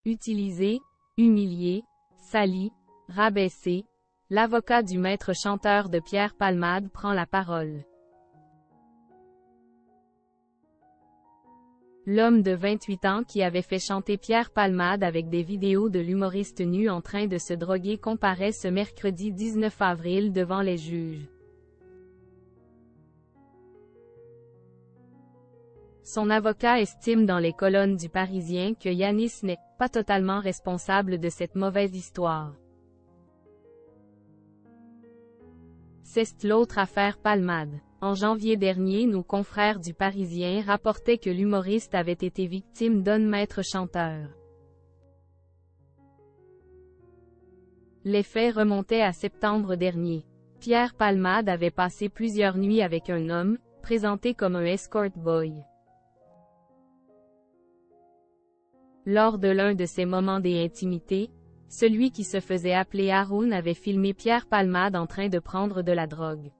utilisé, humilié, sali, rabaissé. L'avocat du maître chanteur de Pierre Palmade prend la parole. L'homme de 28 ans qui avait fait chanter Pierre Palmade avec des vidéos de l'humoriste nu en train de se droguer comparaît ce mercredi 19 avril devant les juges. Son avocat estime dans les colonnes du Parisien que Yanis n'est pas totalement responsable de cette mauvaise histoire. C'est l'autre affaire Palmade. En janvier dernier, nos confrères du Parisien rapportaient que l'humoriste avait été victime d'un maître chanteur. Les faits remontaient à septembre dernier. Pierre Palmade avait passé plusieurs nuits avec un homme, présenté comme un escort boy. Lors de l'un de ces moments d'intimité, celui qui se faisait appeler Haroun avait filmé Pierre Palmade en train de prendre de la drogue.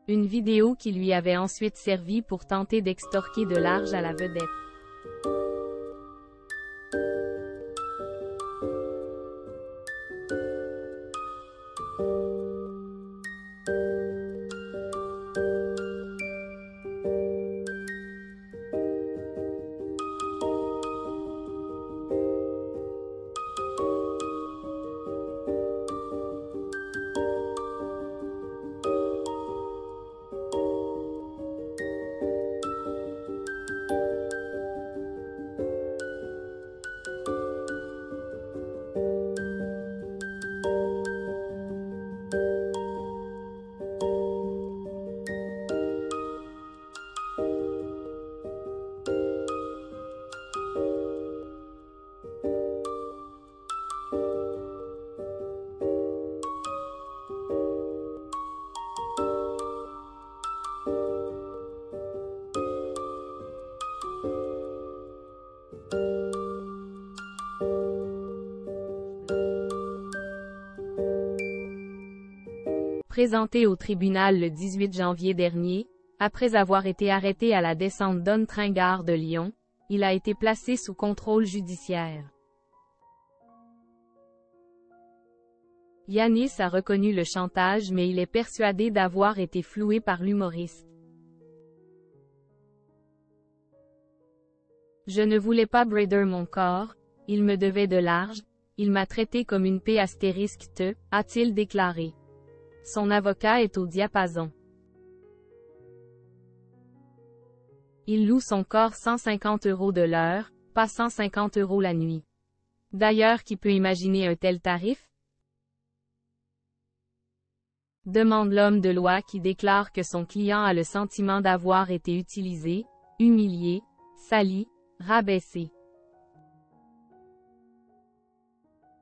Une vidéo qui lui avait ensuite servi pour tenter d'extorquer de l'argent à la vedette. Présenté au tribunal le 18 janvier dernier, après avoir été arrêté à la descente d'On-Tringard de Lyon, il a été placé sous contrôle judiciaire. Yanis a reconnu le chantage mais il est persuadé d'avoir été floué par l'humoriste. Je ne voulais pas brider mon corps, il me devait de l'argent, il m'a traité comme une P***, a-t-il déclaré. Son avocat est au diapason. Il loue son corps 150 € de l'heure, pas 150 € la nuit. D'ailleurs, qui peut imaginer un tel tarif? Demande l'homme de loi qui déclare que son client a le sentiment d'avoir été utilisé, humilié, sali, rabaissé.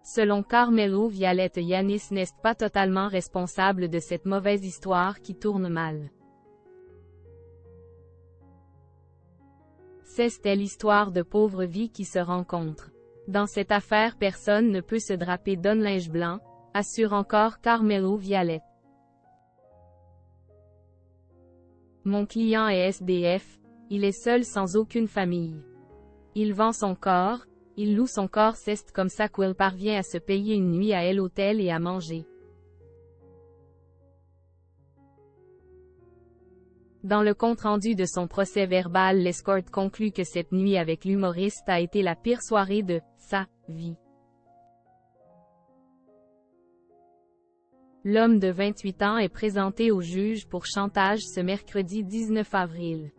Selon Carmelo Vialette, Yanis n'est pas totalement responsable de cette mauvaise histoire qui tourne mal. C'est l'histoire de pauvres vies qui se rencontrent. Dans cette affaire, personne ne peut se draper d'un linge blanc, assure encore Carmelo Vialette. Mon client est SDF, il est seul sans aucune famille. Il vend son corps, il loue son corps, c'est comme ça qu'il parvient à se payer une nuit à l'hôtel et à manger. Dans le compte-rendu de son procès verbal, l'escorte conclut que cette nuit avec l'humoriste a été la pire soirée de sa vie. L'homme de 28 ans est présenté au juge pour chantage ce mercredi 19 avril.